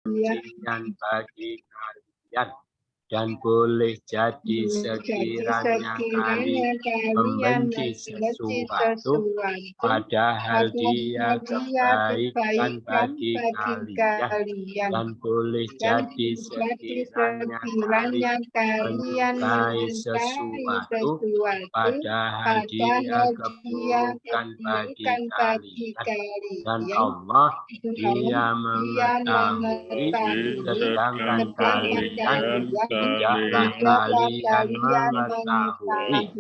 kebencian bagi kalian. Dan boleh jadi sekiranya kalian membenci sesuatu, padahal dia kebaikan bagi kalian. Dan boleh jadi sekiranya kalian menyukai sesuatu, padahal dia keburukan bagi kalian. Dan Allah, dia mengetahui, sedangkan kalian tidaklah kalian mengetahui.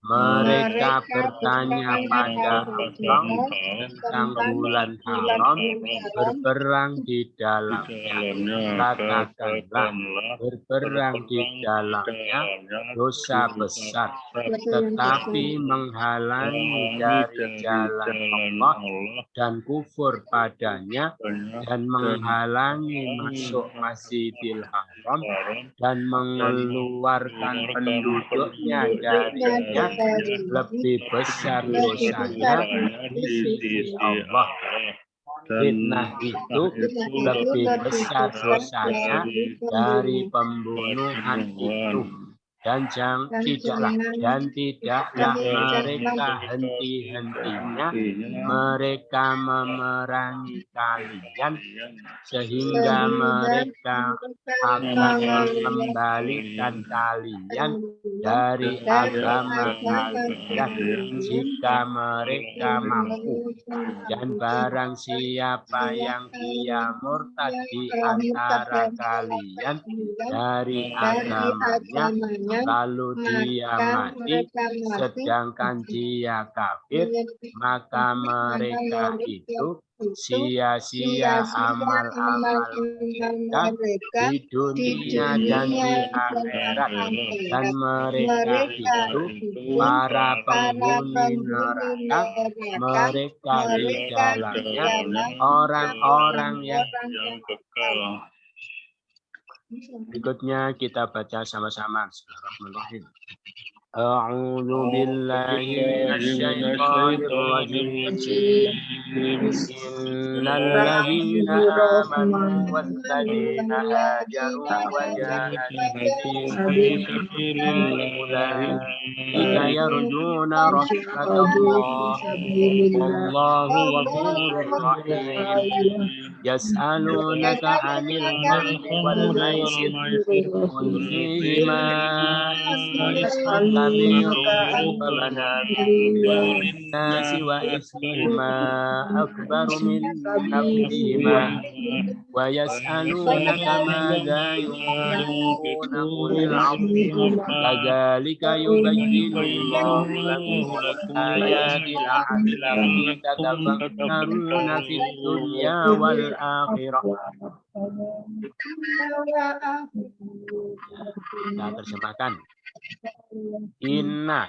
Mereka bertanya pada engkau tentang bulan haram, berperang di dalamnya. Katakanlah, berperang di dalamnya dosa besar, tetapi menghalangi dari jalan Allah dan kufur padanya, dan menghalangi masuk Masjidil Haram dan mengeluarkan penduduknya darinya, lebih besar dosanya di sisi Allah. Fitnah itu lebih besar dosanya dari pembunuhan itu. Dan tidaklah mereka henti-hentinya mereka memerangi kalian, sehingga mereka akan mengembalikan kalian dari agama kalian jika mereka mampu. Dan barang siapa yang dia murtad di antara kalian dari agamanya, lalu dia mati sedangkan dia kafir, maka mereka itu sia-sia amal-amal mereka di dunia dan di akhirat. Dan mereka itu para penghuni neraka, mereka di dalamnya orang-orang yang kekal. Berikutnya kita baca sama-sama. Bismillahirrahmanirrahim. A'udzu billahi minasyaitonir rajim. Innal ladzina amanu walladzina hajaru wa jahadu fi sabilillah yarjuna rahmatallah wallahu ghafurur rahim. Yas'alunaka 'anil khamri wal maisir qul fihima ismun kabirun wa manafi'u lin-nasi wa ismuhuma akbaru min naf'ihima wa yas'alunaka madza yunfiquna qulil 'afwa kadzalika yubayyinullahu lakumul ayati la'allakum tatafakkaruna fid dunya wal akhirah. Kita terjemahkan. Inna,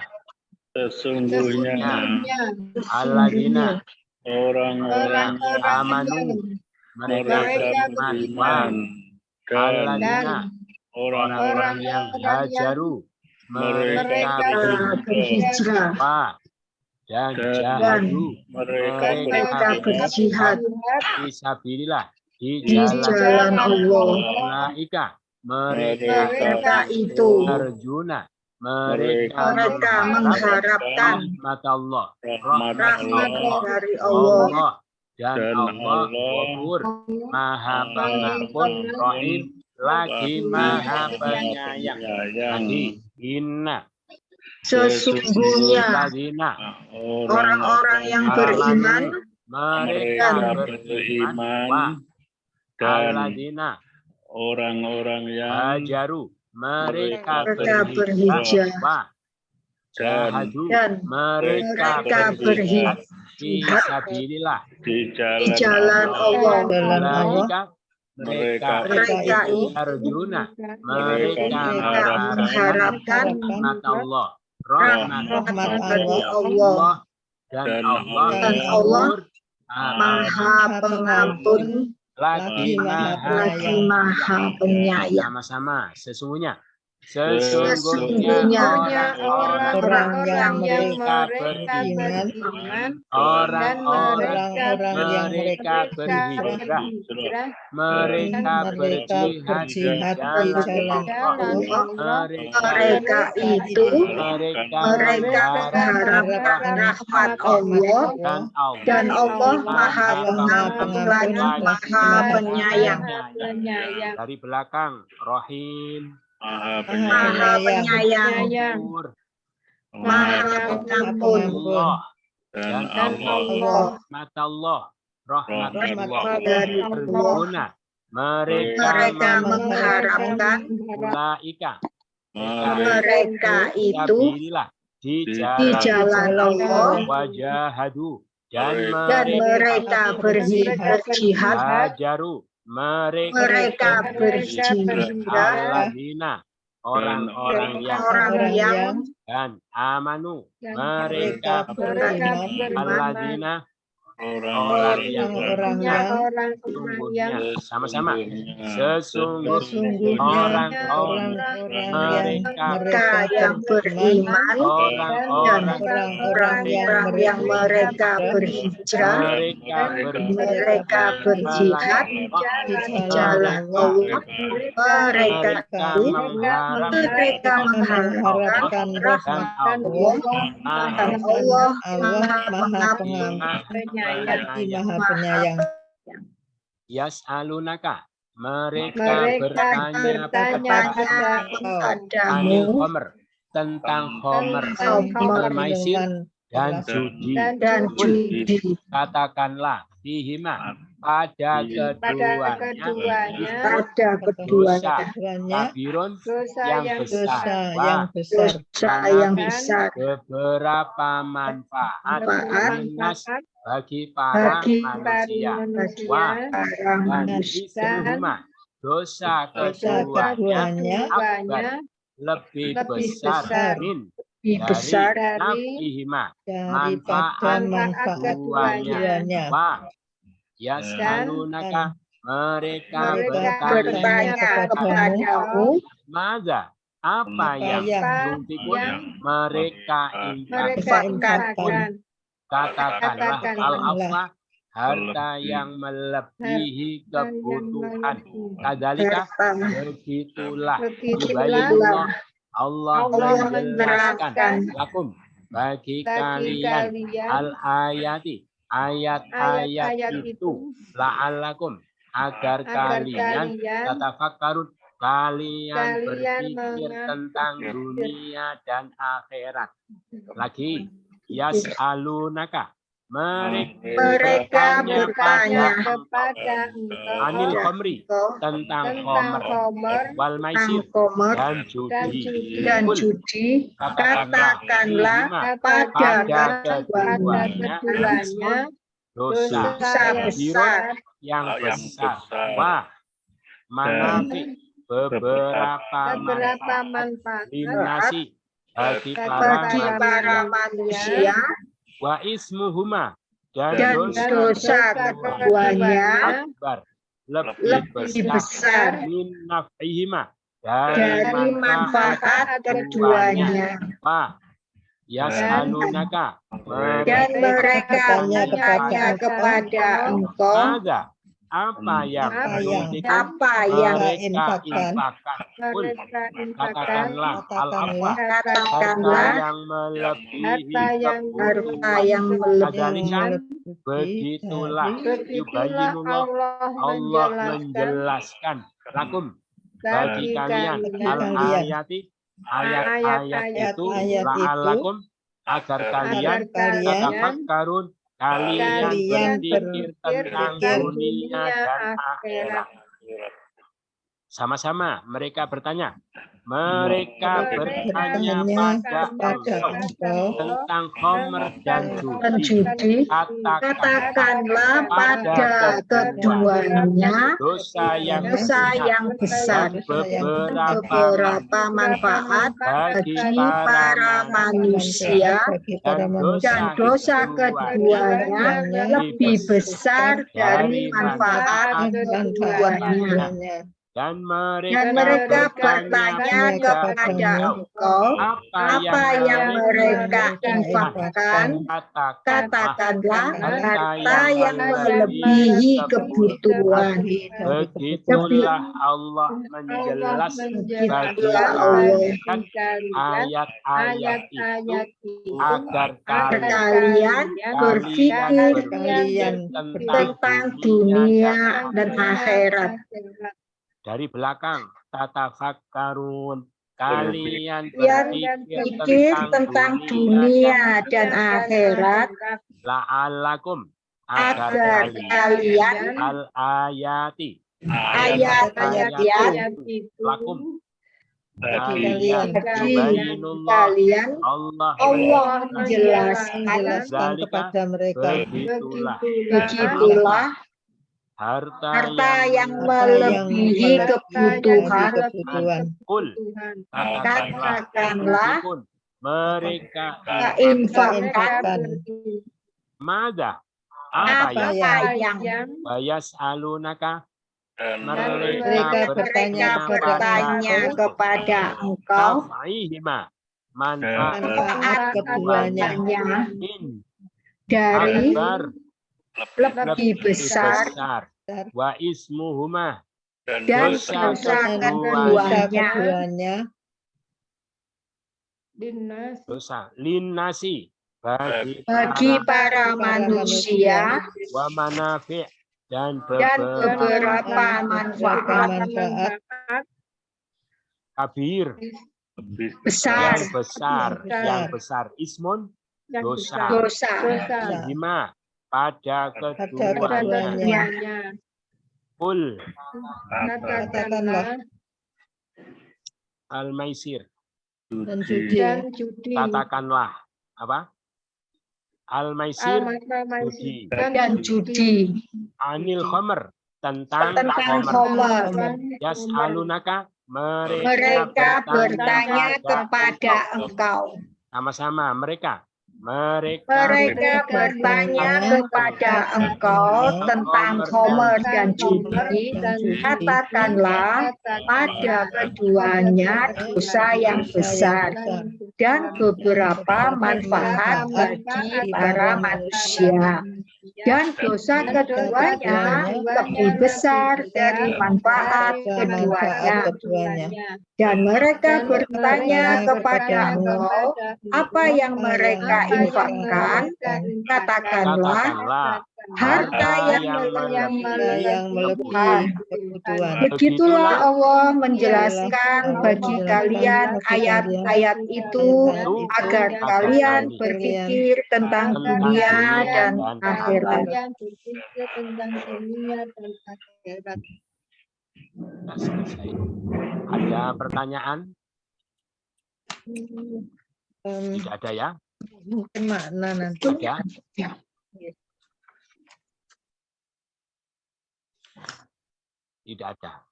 sesungguhnya alladzina, orang-orang amanu, mereka beriman, alladzina, orang-orang yang hajaru, mereka berhijrah, dan jahadu, mereka berjihad fisabilillah, di jalan Allah. Mereka itu arjuna, mereka mengharapkan rahmat Allah dari Allah, dan Allah Ghafur, Maha Pengampun, Rahim, lagi Maha Penyayang. Jadi inna, sesungguhnya orang-orang yang beriman, mereka beriman, dan orang-orang yang hajaru, mereka berhijrah, dan mereka berjihad fisabilillah, di jalan Allah. Mereka itu arjuna, mereka mengharapkan rahmat Allah, dan Allah Maha Pengampun, lagi Maha Penyayang. Sama-sama, sesungguhnya Sesungguhnya orang-orang yang mereka beriman, beriman, orang-orang yang mereka berhijrah, mereka berjihad di jalan Allah, mereka itu mereka mengharapkan rahmat Allah dan Allah Maha Pengampun lagi Maha Penyayang. Dari belakang, Rohim, Maha Penyayang, Maha Pengampun, Allah, dan Allah rahmatullah, rahmatullah. dari Allah. Arjuna, mereka mengharapkan ulaika, mereka itu sabilillah, di di jalan Allah wajahadu, dan dan mereka berjihad, hajaru, mereka berhijrah, alladzina, orang-orang yang dan amanu, mereka beriman, alladzina, orang yang sesungguhnya, sama-sama, sesungguhnya orang-orang mereka yang beriman dan orang-orang yang mereka berhijrah, mereka berjihad di jalan Allah, mereka mengharapkan rahmat Allah dan Allah Maha Pengampun Maha Penyayang. Yas'alunaka, mereka bertanya kepadamu tentang Homer, Al-Maisir dan judi. Katakanlah fihima, pada keduanya kabirun yang besar, beberapa manfaat bagi para manusia. Dosa keduanya akbar, lebih besar dari manfaat keduanya. Yas'alunaka, mereka bertanya kepadamu, maza, apa yang mereka infakkan. Katakanlah al-afwa, harta yang melebihi kebutuhan. Kadzalika, begitulah yubayyinullah, Allah menjelaskan lakum, bagi kalian al-ayati, ayat-ayat itu, la'allakum, agar kalian tatafakkarun, kalian berpikir tentang dunia dan akhirat. Lagi, yas'alunaka, mereka bertanya kepada anil khomri, tentang khomer, wal maisir, dan judi. Katakanlah pada keduanya dosa besar yang besar. Wah, manafi, beberapa manfaat linasi, bagi para manusia. Wa ismuhuma, dan dosa keduanya akbar, lebih besar min naf'ihima, dari manfaat keduanya. Wah, yas'alunaka, dan mereka bertanya kepada engkau, apa yang mereka infakkan. Katakanlah al-afwa, harta yang melebihi. Begitulah yubayyinullah, Allah menjelaskan lakum, bagi kalian al-ayati, ayat-ayat itu la'allakum, agar kalian tatafakkarun, kalian berpikir tentang dunia dan akhirat. Sama-sama mereka bertanya. Mereka bertanya pada engkau tentang khomer dan judi. Katakanlah pada keduanya dosa yang besar, beberapa manfaat bagi para manusia, dan dosa keduanya lebih besar dari manfaat keduanya. dan Dan mereka bertanya kepada engkau, apa yang mereka infakkan, katakanlah harta yang melebihi kebutuhan. begitulah Allah menjelaskan bagi ayat-ayat itu agar Kalian berpikir tentang dunia dan akhirat. Dari belakang, tatafakkarun, kalian Berpikir tentang dunia dan akhirat la'allakum, agar kalian al-ayati, ayat-ayat lakum, kalian Allah menjelaskan kepada mereka. begitulah Harta yang melebihi kebutuhan. Kul, Katakanlah mereka infakkan mada apa yang bayas alunaka, mereka bertanya kepada engkau manfaat keduanya dari lebih besar wa ismuhuma dan dosa keduanya linnasi bagi para manusia wa manafi' dan beberapa manfaat kabir besar yang besar ismun dosa lima pada keduanya. Kul katakanlah al-maisir dan judi katakanlah apa? Al-maisir dan judi anil khomer tentang khomer. Yas'alunaka Mereka bertanya kepada engkau. Sama-sama mereka bertanya kepada engkau tentang khomer dan judi. Katakanlah pada keduanya dosa yang besar dan beberapa manfaat bagi para manusia. Dan dosa keduanya lebih besar dari manfaat keduanya. Dan mereka bertanya kepada engkau, apa yang mereka infakkan, katakanlah harta yang melebihi kebutuhan. Begitulah Allah menjelaskan bagi kalian ayat-ayat itu agar kalian berpikir tentang dunia dan akhirat. Ada pertanyaan? Tidak ada ya? Mungkin makna nanti. Ya. Tidak ada.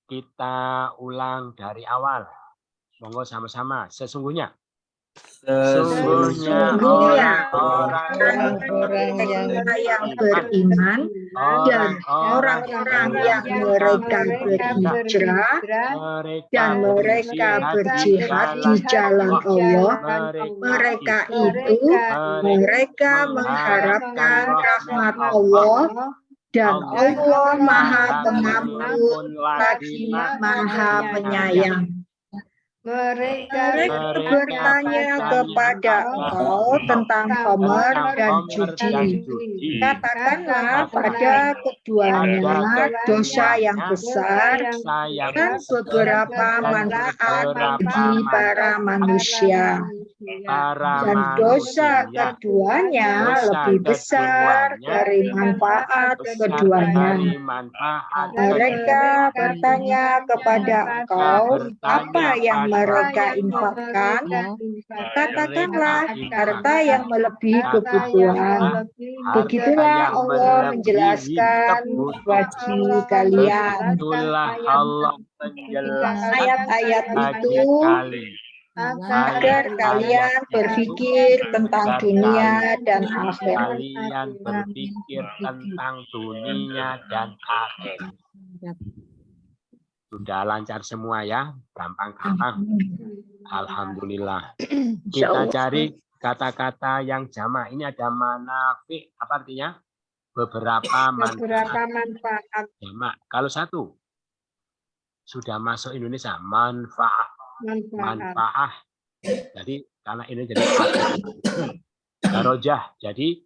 Kita ulang dari awal. Monggo sama-sama. Sesungguhnya orang-orang yang beriman dan orang-orang yang mereka berhijrah dan mereka berjihad di jalan Allah, mereka itu mereka mengharapkan rahmat Allah. Dan Allah Maha Pengampun lagi Maha Penyayang. Mereka bertanya kepada engkau tentang khomer dan judi. Katakanlah pada keduanya dosa yang besar dan beberapa manfaat bagi para manusia. Dan dosa keduanya lebih besar dari manfaat keduanya. Mereka bertanya kepada engkau, apa yang mereka infakkan? Katakanlah harta yang melebihi kebutuhan. Begitulah Allah menjelaskan bagi kalian. Ayat-ayat itu agar kalian berpikir tentang dunia dan akhirat. Kalian berpikir tentang dunia dan akhirat. Sudah lancar semua ya, gampang-gampang. Alhamdulillah. Insya Kita Allah. cari kata-kata yang jamak. Ini ada manafi, apa artinya? Beberapa manfaat. Jamak. Kalau satu sudah masuk Indonesia, manfaah. Jadi karena ini jadi darojah, jadi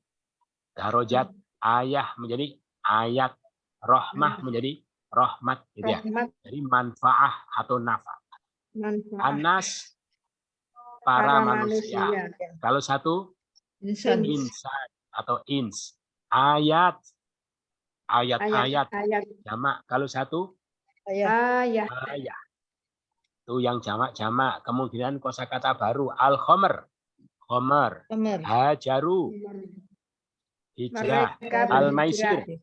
darojat, ayah menjadi ayat, rohmah menjadi rohmat, gitu ya. Jadi manfaah atau nafa. Anas para manusia. Kalau satu Insan. insan atau ins. Ayat, ayat-ayat jamak. Kalau satu ayah. Itu yang jamak-jamak. Kemudian kosakata baru al-khomer, khomer, Kamar. hajaru, hijrah, al-maisir,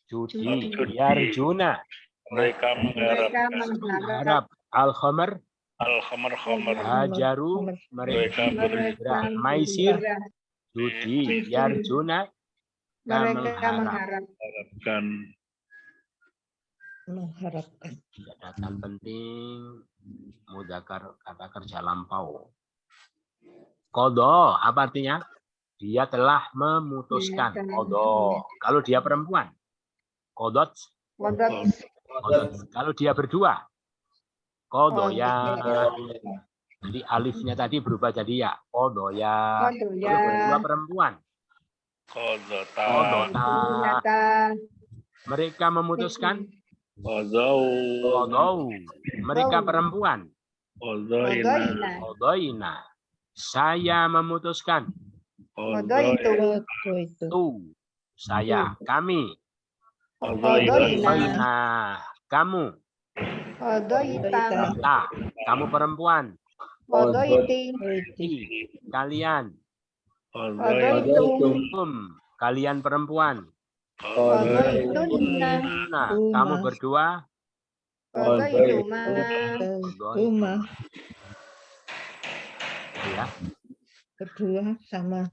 judi, yarjuna, Mereka harap, mengharap al-khomer, al-khamar hajaru, mereka berhijrah, maisir, judi, yarjuna, mengharap. Mengharapkan. Catatan penting, mudzakkar kata kerja lampau. Qadha, apa artinya? Dia telah memutuskan. Qadha. Kalau dia perempuan, qadhat. Kalau dia berdua, qadaya. Jadi alifnya tadi berubah jadi ya. Qadaya. Kalau berdua perempuan, qadhata. Mereka memutuskan. Qadau. Mereka perempuan. Qadaina. Saya memutuskan. Tu. Saya. Kami. Qadaina. Kamu. Ta. Kamu perempuan. Kalian. Kalian perempuan. Nah, kamu berdua. Rumah. Ya. Berdua sama.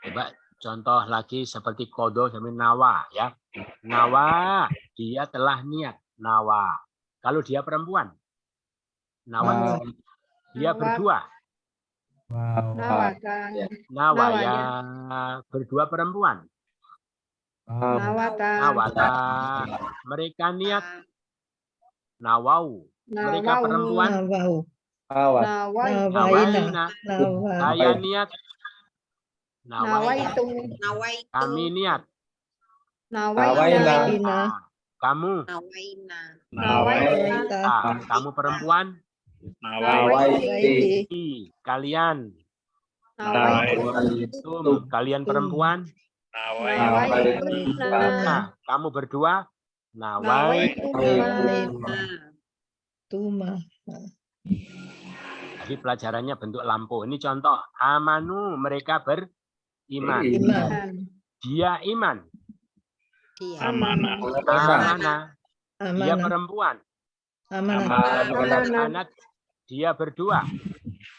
Coba contoh lagi seperti kodo sama nawa ya. Nawa, dia telah niat. Nawa. Kalau dia perempuan. Nawa. Dia berdua. Nawa ya. Berdua perempuan. Nawata. Mereka niat. Nawau. Mereka perempuan. Nawaina. Saya niat. Nawaitu. Kami niat. Kamu. Kamu perempuan. Kalian. Kalian perempuan. Kamu berdua. Tuma. Jadi pelajarannya bentuk lampu. Ini contoh. Amanu, mereka beriman. Dia iman. Amanah. Dia perempuan. Amanat. Dia berdua.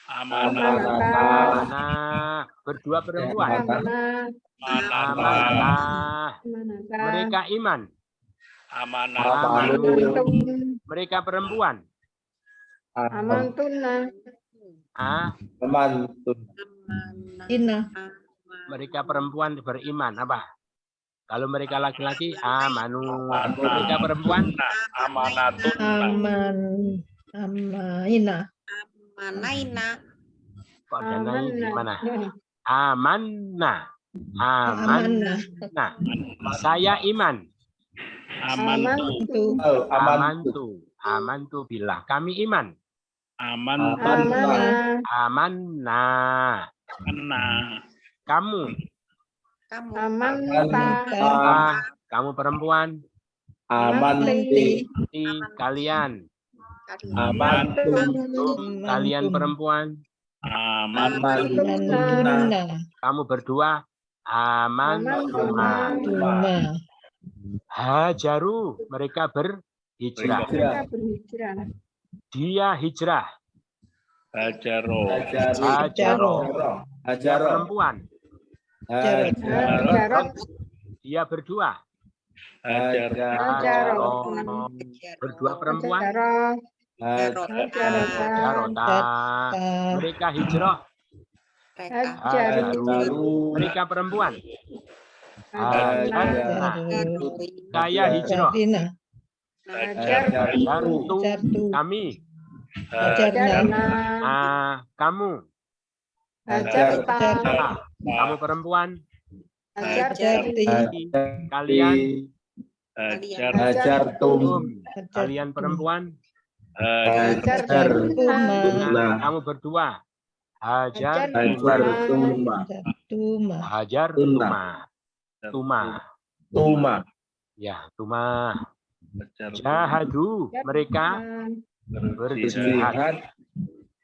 Amanah. Berdua perempuan. Amanah. Mereka iman. Amanu. Mereka perempuan. Mereka perempuan beriman. Apa? Kalau mereka laki-laki, amanu. Mereka perempuan, Amaina. kok ada naik di mana? Amanna. Saya iman. Amantu billah. Kami iman. Amanna. Kamu. Kamu perempuan. Kalian. Kalian perempuan. Kamu berdua. Hajaru. Mereka berhijrah. Dia hijrah. Hajaro. Dia perempuan. Dia berdua. Hajar. Hajaron. Berdua perempuan. Hajarota. Mereka hijrah. Hajaru. Mereka perempuan. Hajarna. Saya hijrah. Hajartu. Kami. Kamu. Kamu perempuan. Kalian. Kalian perempuan. Kamu berdua. Tuma. Ya, Tuma. Jahadu. Mereka berjihad.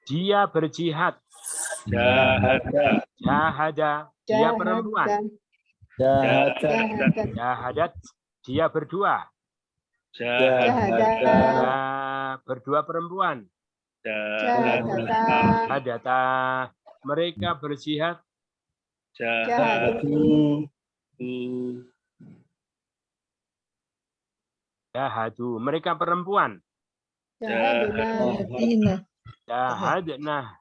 Dia berjihad. Jahada. Dia perempuan. Jahadat. Dia berdua. Berdua perempuan. Hadata. Mereka berjihad. Jahadu. Mereka perempuan. Jahadna.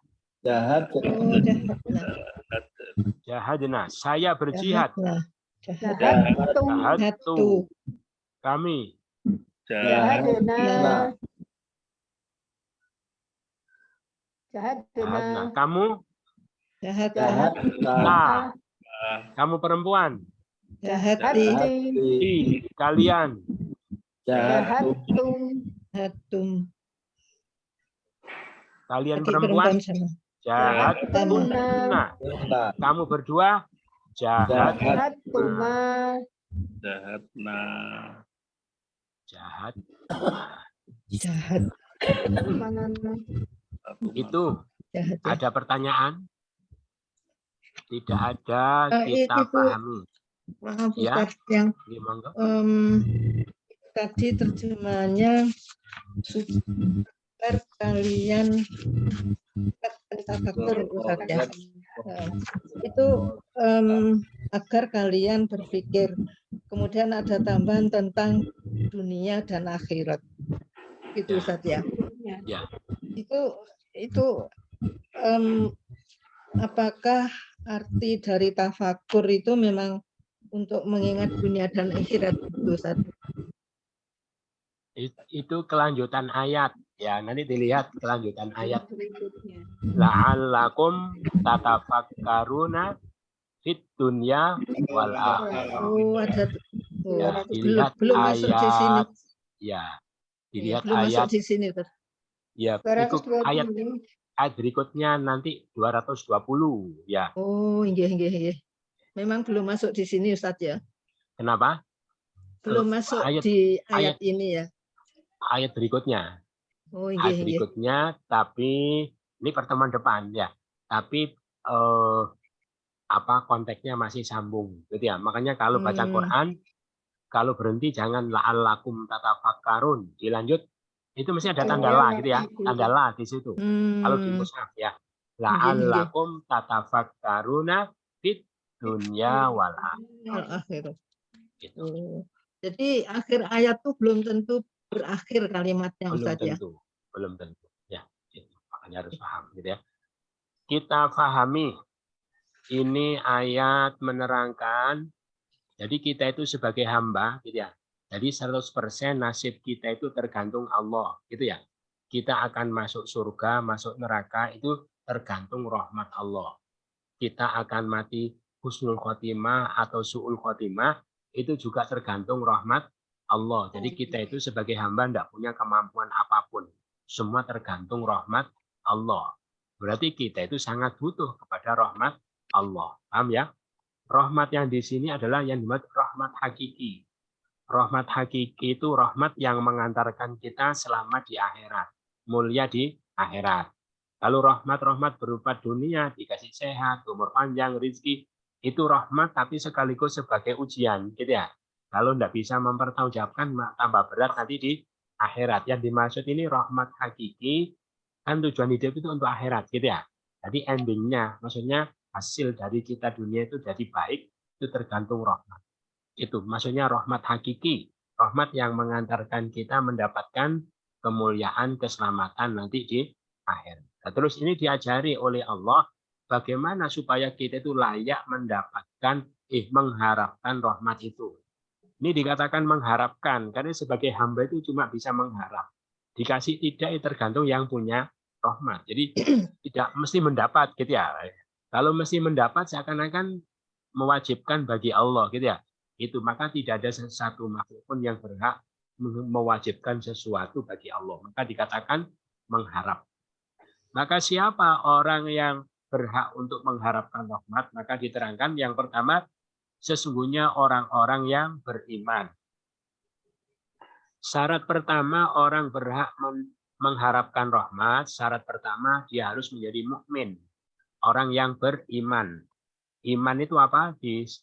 Jahadna. Saya berjihad. Jahadtu. Kami. Jahadna. Kamu. Kamu perempuan. Kalian. Kalian perempuan. Jahatuna. Kamu berdua. Jahatuna. Jahat. Itu ada pertanyaan? Tidak ada, kita pahami. Maaf Ya, Ustaz, yang monggo. tadi terjemahannya agar kalian tafakur Ustaz ya. Itu agar kalian berpikir. Kemudian ada tambahan tentang dunia dan akhirat. Itu Ustaz ya. Ya. Itu apakah arti dari tafakur itu memang untuk mengingat dunia dan akhirat itu Ustaz? Itu kelanjutan ayat ya, nanti dilihat kelanjutan ayat. La'allakum tatafakkaruna fit dunya wal akhirah. Ada dilihat belum ayat, masuk di sini. Ya, dilihat belum ayat. Masuk di sini Ustaz. Ya, itu ayat berikutnya nanti 220 ya. Oh, iya. Memang belum masuk di sini Ustaz ya. Kenapa? Belum masuk di ayat ini ya. Ayat berikutnya. Oh, iya. Ayat berikutnya, tapi ini pertemuan depan ya. Tapi konteksnya masih sambung gitu ya. Makanya kalau baca Quran, kalau berhenti jangan la'allakum tatafakkarun. Dilanjut itu mesti ada tanda la gitu ya. Tanda la di situ. Kalau di mushaf ya. La'allakum tatafakkaruna fit dunya wal akhirah. Gitu. Jadi akhir ayat itu belum tentu berakhir kalimatnya Ustaz ya. Belum tentu. Ya, gitu. Makanya harus paham gitu ya. Kita pahami ini ayat menerangkan jadi kita itu sebagai hamba gitu ya. Jadi 100% nasib kita itu tergantung Allah gitu ya. Kita akan masuk surga, masuk neraka itu tergantung rahmat Allah. Kita akan mati husnul khotimah atau su'ul khotimah itu juga tergantung rahmat Allah. Jadi kita itu sebagai hamba tidak punya kemampuan apapun. Semua tergantung rahmat Allah. Berarti kita itu sangat butuh kepada rahmat Allah. Paham ya? Rahmat yang di sini adalah yang dimaksud rahmat hakiki. Rahmat hakiki itu rahmat yang mengantarkan kita selamat di akhirat. Mulia di akhirat. Kalau rahmat-rahmat berupa dunia, dikasih sehat, umur panjang, rezeki, itu rahmat tapi sekaligus sebagai ujian. Gitu ya. Kalau tidak bisa mempertanggungjawabkan, tambah berat nanti di akhirat. Yang dimaksud ini rahmat hakiki, kan tujuan hidup itu untuk akhirat. Gitu ya. Jadi endingnya, maksudnya hasil dari kita dunia itu jadi baik, itu tergantung rahmat. Itu maksudnya rahmat hakiki, rahmat yang mengantarkan kita mendapatkan kemuliaan, keselamatan nanti di akhir. Nah, terus ini diajari oleh Allah bagaimana supaya kita itu layak mendapatkan, mengharapkan rahmat itu. Ini dikatakan mengharapkan, karena sebagai hamba itu cuma bisa mengharap. Dikasih tidak tergantung yang punya rahmat. Jadi tidak mesti mendapat gitu ya. Kalau mesti mendapat seakan-akan mewajibkan bagi Allah gitu ya. Itu maka tidak ada satu makhluk pun yang berhak mewajibkan sesuatu bagi Allah. Maka dikatakan mengharap. Maka siapa orang yang berhak untuk mengharapkan rahmat? Maka diterangkan yang pertama, sesungguhnya orang-orang yang beriman. Syarat pertama orang berhak mengharapkan rahmat, syarat pertama dia harus menjadi mukmin, orang yang beriman. Iman itu apa?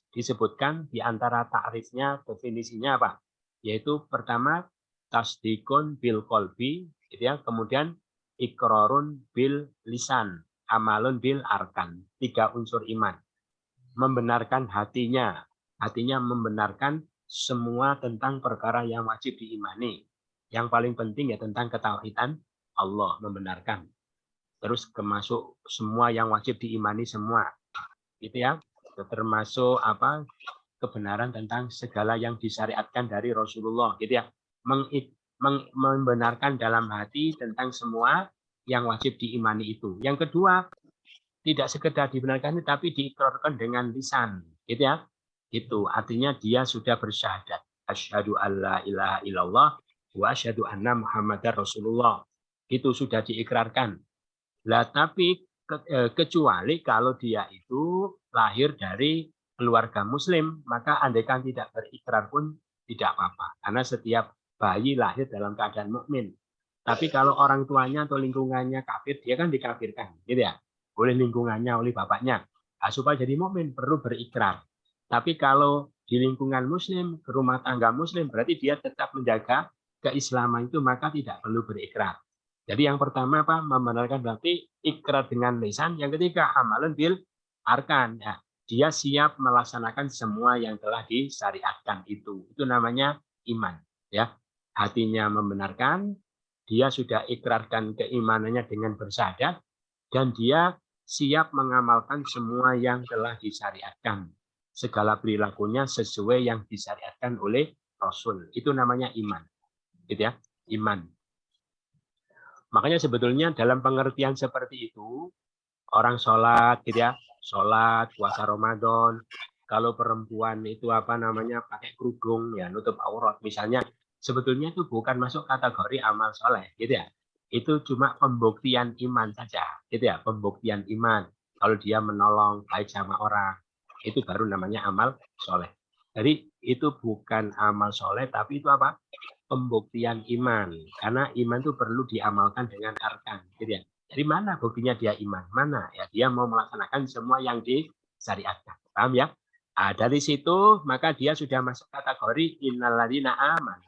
Disebutkan di antara takrifnya, definisinya apa? Yaitu pertama tasdikun bil qalbi, gitu ya. Kemudian ikrarun bil lisan, amalun bil arkan. 3 unsur iman. Membenarkan hatinya membenarkan semua tentang perkara yang wajib diimani. Yang paling penting ya tentang ketauhidan Allah, membenarkan. Terus termasuk semua yang wajib diimani semua. Gitu ya. Termasuk apa? Kebenaran tentang segala yang disyariatkan dari Rasulullah, gitu ya. Membenarkan dalam hati tentang semua yang wajib diimani itu. Yang kedua, tidak sekedar dibenarkan tapi diikrarkan dengan lisan, gitu ya. Itu artinya dia sudah bersyahadat, asyhadu alla ilaha illallah wa asyhadu anna muhammadar rasulullah. Itu sudah diikrarkan. Lah tapi kecuali kalau dia itu lahir dari keluarga muslim, maka andaikan tidak berikrar pun tidak apa-apa, karena setiap bayi lahir dalam keadaan mukmin. Tapi kalau orang tuanya atau lingkungannya kafir, dia kan dikafirkan, gitu ya. Oleh lingkungannya, oleh bapaknya. Nah, supaya jadi mukmin perlu berikrar. Tapi kalau di lingkungan muslim, ke rumah tangga muslim, berarti dia tetap menjaga keislaman itu, maka tidak perlu berikrar. Jadi yang pertama apa? Membenarkan berarti ikrar dengan lisan. Yang ketiga amalan bil arkan. Ya, dia siap melaksanakan semua yang telah disyariatkan itu. Itu namanya iman. Ya, hatinya membenarkan, dia sudah ikrarkan keimanannya dengan bersyahadat, dan dia siap mengamalkan semua yang telah disyariatkan. Segala perilakunya sesuai yang disyariatkan oleh Rasul. Itu namanya iman. Gitu ya, iman. Makanya sebetulnya dalam pengertian seperti itu, orang sholat, gitu ya, sholat, puasa Ramadan, kalau perempuan itu apa namanya pakai kerudung, ya nutup aurat misalnya, sebetulnya itu bukan masuk kategori amal soleh, gitu ya. Itu cuma pembuktian iman saja, gitu ya, pembuktian iman. Kalau dia menolong baik sama orang, itu baru namanya amal soleh. Jadi itu bukan amal soleh, tapi itu apa? Pembuktian iman, karena iman itu perlu diamalkan dengan arkan, gitu ya. Jadi mana buktinya dia iman? Mana ya dia mau melaksanakan semua yang disyariatkan. Paham ya? Nah, dari situ maka dia sudah masuk kategori innalladzina aman.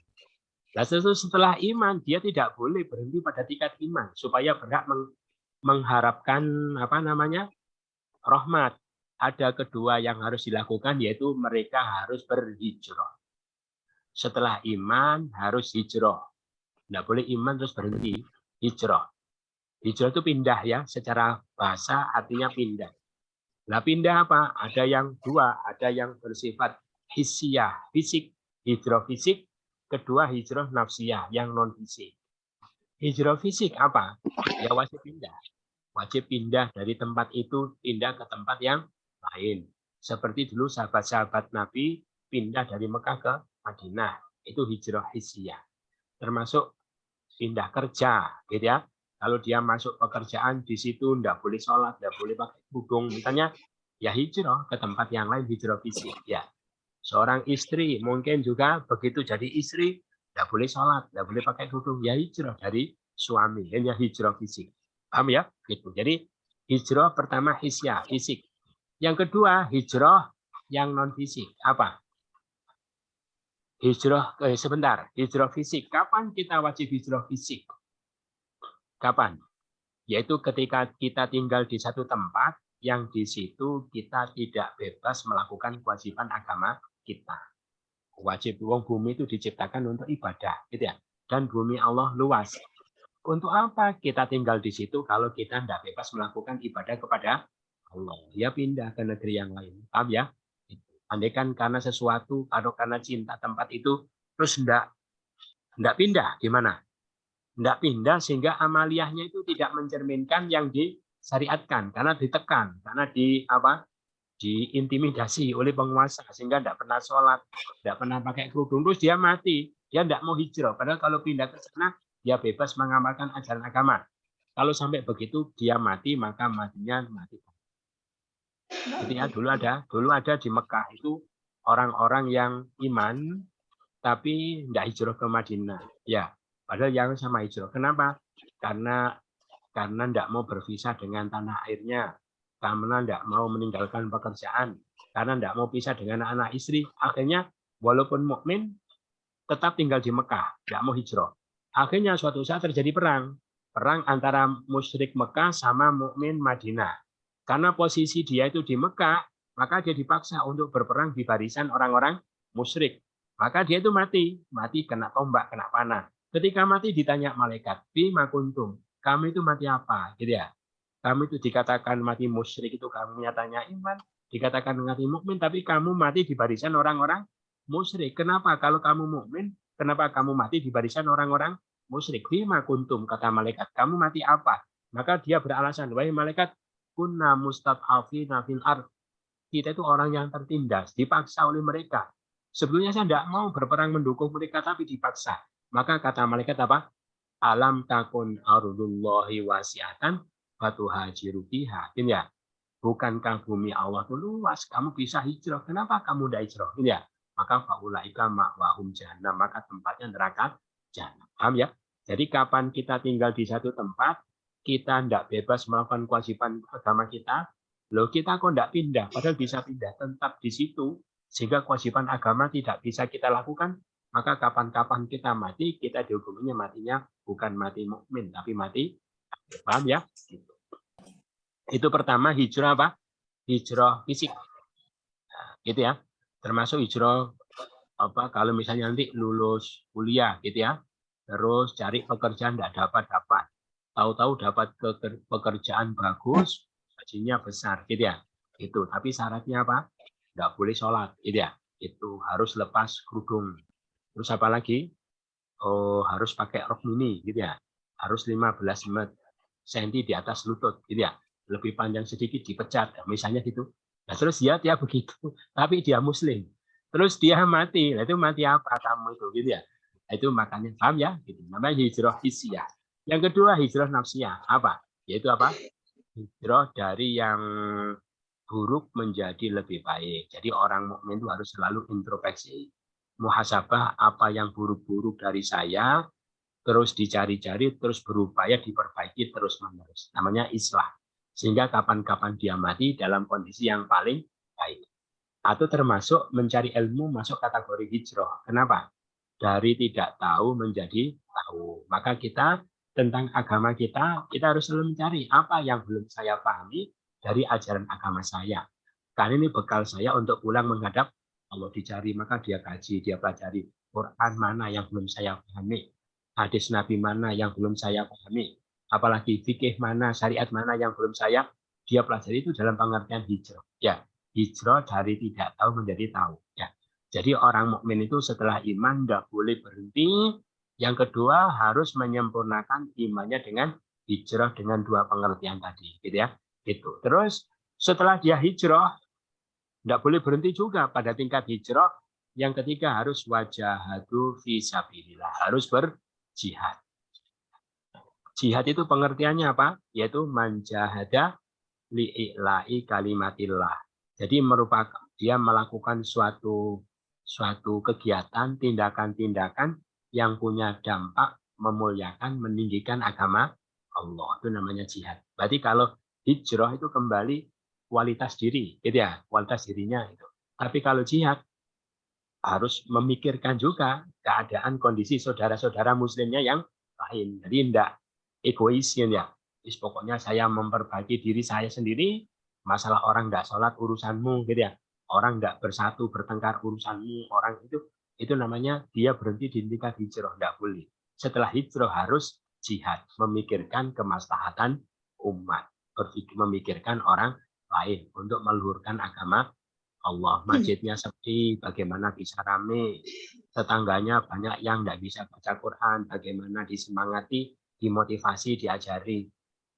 Nah, setelah iman dia tidak boleh berhenti pada tingkat iman supaya berhak mengharapkan apa namanya? Rahmat. Ada kedua yang harus dilakukan, yaitu mereka harus berhijrah. Setelah iman harus hijrah. Tidak boleh iman terus berhenti. Hijrah. Hijrah itu pindah ya. Secara bahasa artinya pindah. Nah pindah apa? Ada yang dua. Ada yang bersifat hissiyah, fisik. Hijrah fisik. Kedua hijrah nafsiyah, yang non fisik. Hijrah fisik apa? Ya wajib pindah. Wajib pindah dari tempat itu, pindah ke tempat yang lain. Seperti dulu sahabat-sahabat Nabi pindah dari Mekah ke Madinah, itu hijrah hissiyah. Termasuk pindah kerja, gitu ya. Kalau dia masuk pekerjaan di situ tidak boleh sholat, tidak boleh pakai kerudung, misalnya, ya hijrah ke tempat yang lain, hijrah fisik. Ya, seorang istri mungkin juga begitu jadi istri, tidak boleh sholat, tidak boleh pakai kerudung, ya hijrah dari suami, ya hijrah fisik. Paham ya? Gitu. Jadi hijrah pertama hissiyah, fisik. Yang kedua hijrah yang non fisik. Apa? Hijrah, sebentar, hijrah fisik. Kapan kita wajib hijrah fisik? Kapan? Yaitu ketika kita tinggal di satu tempat yang di situ kita tidak bebas melakukan kewajiban agama kita. Wajib, wong bumi itu diciptakan untuk ibadah, gitu ya. Dan bumi Allah luas. Untuk apa kita tinggal di situ kalau kita tidak bebas melakukan ibadah kepada Allah? Ya pindah ke negeri yang lain. Paham ya? Andaikan karena sesuatu atau karena cinta tempat itu, terus tidak pindah, gimana? Tidak pindah sehingga amaliyahnya itu tidak mencerminkan yang disyariatkan, karena ditekan, karena diintimidasi oleh penguasa sehingga tidak pernah sholat, tidak pernah pakai kerudung, terus dia mati, dia tidak mau hijrah. Padahal kalau pindah ke sana dia bebas mengamalkan ajaran agama. Kalau sampai begitu dia mati, maka matinya mati. Jadi ya dulu ada di Mekah itu orang-orang yang iman tapi tidak hijrah ke Madinah. Ya, padahal yang sama hijrah. Kenapa? Karena tidak mau berpisah dengan tanah airnya, karena tidak mau meninggalkan pekerjaan, karena tidak mau pisah dengan anak istri. Akhirnya walaupun mukmin tetap tinggal di Mekah, tidak mau hijrah. Akhirnya suatu saat terjadi perang antara musyrik Mekah sama mukmin Madinah. Karena posisi dia itu di Mekah, maka dia dipaksa untuk berperang di barisan orang-orang musyrik. Maka dia itu mati kena tombak, kena panah. Ketika mati ditanya malaikat, bima kuntum, kamu itu mati apa? Gitu ya. Kamu itu dikatakan mati musyrik itu kamu nyatanya iman, dikatakan mati mukmin, tapi kamu mati di barisan orang-orang musyrik. Kenapa? Kalau kamu mukmin, kenapa kamu mati di barisan orang-orang musyrik? Bima kuntum, kata malaikat, kamu mati apa? Maka dia beralasan, wahai malaikat, kunna mustad'afina fil ardh. Kita itu orang yang tertindas, dipaksa oleh mereka. Sebelumnya saya tidak mau berperang mendukung mereka, tapi dipaksa. Maka kata malaikat apa? Alam takun ardullahi wasi'atan fatuhajiru fiha. Ini ya. Bukankah bumi Allah itu luas? Kamu bisa hijrah. Kenapa kamu tidak hijrah? Ini ya. Maka faulaika ma'wahum jahannam. Maka tempatnya neraka jahannam. Paham ya? Jadi kapan kita tinggal di satu tempat, kita tidak bebas melakukan kewajiban agama kita, loh kita kok tidak pindah? Padahal bisa pindah, tetap di situ. Sehingga kewajiban agama tidak bisa kita lakukan, maka kapan-kapan kita mati, kita dihukuminya matinya bukan mati mukmin, tapi mati. Paham ya? Itu pertama hijrah apa? Hijrah fisik. Nah, gitu ya. Termasuk hijrah apa? Kalau misalnya nanti lulus kuliah, gitu ya. Terus cari pekerjaan tidak dapat. Tahu-tahu dapat pekerjaan bagus, gajinya besar, gitu ya. Itu. Tapi syaratnya apa? Nggak boleh sholat, gitu ya. Itu harus lepas kerudung. Terus apa lagi? Oh, harus pakai rok mini, gitu ya. Harus 15 cm di atas lutut, gitu ya. Lebih panjang sedikit dipecat, misalnya gitu. Nah, terus dia begitu, tapi dia muslim. Terus dia mati. Nah, itu mati apa kamu itu, gitu ya. Nah, itu makanya paham ya, gitu. Namanya hijrah hissiyah. Yang kedua hijrah nafsiyah. Apa? Yaitu apa? Hijrah dari yang buruk menjadi lebih baik. Jadi orang mukmin itu harus selalu introspeksi, muhasabah apa yang buruk-buruk dari saya, terus dicari-cari, terus berupaya diperbaiki terus-menerus. Namanya islah. Sehingga kapan-kapan dia mati dalam kondisi yang paling baik. Atau termasuk mencari ilmu masuk kategori hijrah. Kenapa? Dari tidak tahu menjadi tahu. Maka kita tentang agama kita harus selalu mencari apa yang belum saya pahami dari ajaran agama saya. Karena ini bekal saya untuk pulang menghadap Allah. Dicari, maka dia kaji, dia pelajari. Quran mana yang belum saya pahami, hadis Nabi mana yang belum saya pahami, apalagi fikih mana, syariat mana yang belum dia pelajari. Itu dalam pengertian hijrah. Ya, hijrah dari tidak tahu menjadi tahu. Ya, jadi orang mukmin itu setelah iman tidak boleh berhenti. Yang kedua harus menyempurnakan imannya dengan hijrah dengan dua pengertian tadi, gitu ya. Gitu. Terus setelah dia hijrah, tidak boleh berhenti juga pada tingkat hijrah. Yang ketiga harus wajahadu fi sabilillah, harus berjihad. Jihad itu pengertiannya apa? Yaitu manjahada li'i'la'i kalimatillah. Jadi merupakan dia melakukan suatu kegiatan, tindakan-tindakan yang punya dampak memuliakan, meninggikan agama Allah. Itu namanya jihad. Berarti kalau hijrah itu kembali kualitas diri, gitu ya, kualitas dirinya itu. Tapi kalau jihad harus memikirkan juga keadaan kondisi saudara-saudara muslimnya yang lain. Jadi tidak egois ya. Pokoknya saya memperbaiki diri saya sendiri, masalah orang tidak sholat urusanmu, gitu ya. Orang tidak bersatu bertengkar urusanmu, orang itu Itu namanya dia berhenti di tingkat hijrah, tidak boleh. Setelah hijrah harus jihad, memikirkan kemaslahatan umat, memikirkan orang lain untuk meluhurkan agama Allah. Masjidnya sepi, bagaimana bisa rame? Tetangganya banyak yang tidak bisa baca Quran, bagaimana disemangati, dimotivasi, diajari.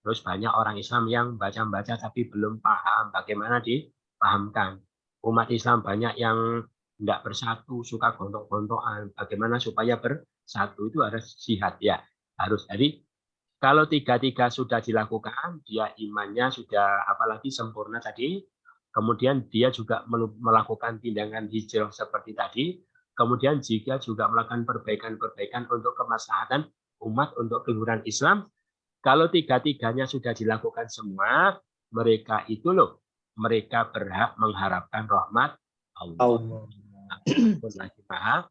Terus banyak orang Islam yang baca-baca tapi belum paham, bagaimana dipahamkan. Umat Islam banyak yang tidak bersatu, suka gontok-gontokan, bagaimana supaya bersatu, itu harus jihad ya. Harus. Jadi kalau tiga-tiga sudah dilakukan, dia imannya sudah apalagi sempurna tadi, kemudian dia juga melakukan tindakan hijrah seperti tadi, kemudian jika juga melakukan perbaikan-perbaikan untuk kemaslahatan umat, untuk keluhuran Islam, kalau tiga-tiganya sudah dilakukan semua, mereka itu loh, mereka berhak mengharapkan rahmat Allah. Lagi paham?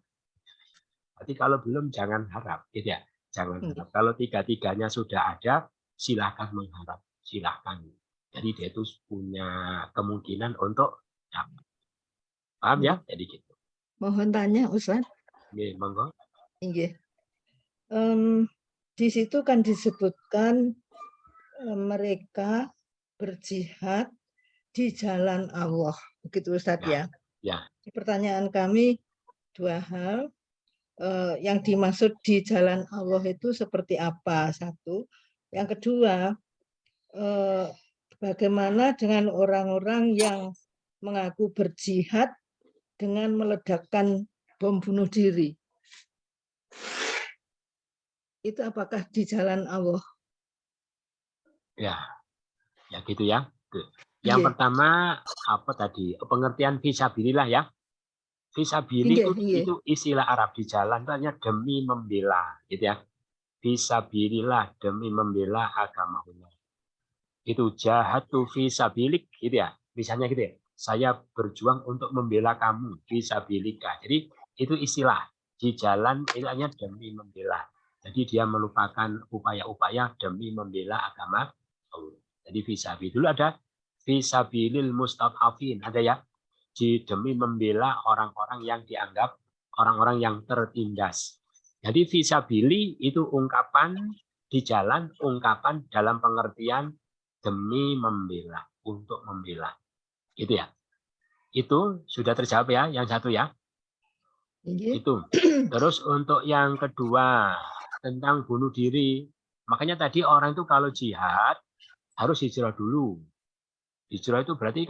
Berarti kalau belum jangan harap, gitu ya. Jangan harap. Kalau tiga-tiganya sudah ada, silakan mengharap, silakan. Jadi dia itu punya kemungkinan untuk dapat. Paham ya? Jadi gitu. Mohon tanya, Ustaz. Oke, monggo. Iya. Di situ kan disebutkan mereka berjihad di jalan Allah. Begitu Ustaz ya? Ya. Pertanyaan kami dua hal. Yang dimaksud di jalan Allah itu seperti apa? Satu. Yang kedua, bagaimana dengan orang-orang yang mengaku berjihad dengan meledakkan bom bunuh diri? Itu apakah di jalan Allah? Ya gitu ya. Yang pertama apa tadi? Pengertian fisabilillah ya. Fisabilillah itu istilah Arab, di jalan itu hanya demi membela, gitu ya. Fisabilillah, demi membela agama Allah. Itu jahatu fisabilik, gitu ya. Misalnya gitu ya. Saya berjuang untuk membela kamu, fisabilika. Jadi itu istilah. Di jalan itu hanya demi membela. Jadi dia melupakan upaya-upaya demi membela agama Allah. Jadi fisabilillah. Dulu ada fisabilil mustad'afin, ada ya. Demi membela orang-orang yang dianggap orang-orang yang tertindas. Jadi fisabili itu ungkapan di jalan, ungkapan dalam pengertian demi membela, untuk membela. Gitu ya. Itu sudah terjawab ya, yang satu ya. Itu. Terus untuk yang kedua, tentang bunuh diri. Makanya tadi orang itu kalau jihad harus hijrah dulu. Hijrah itu berarti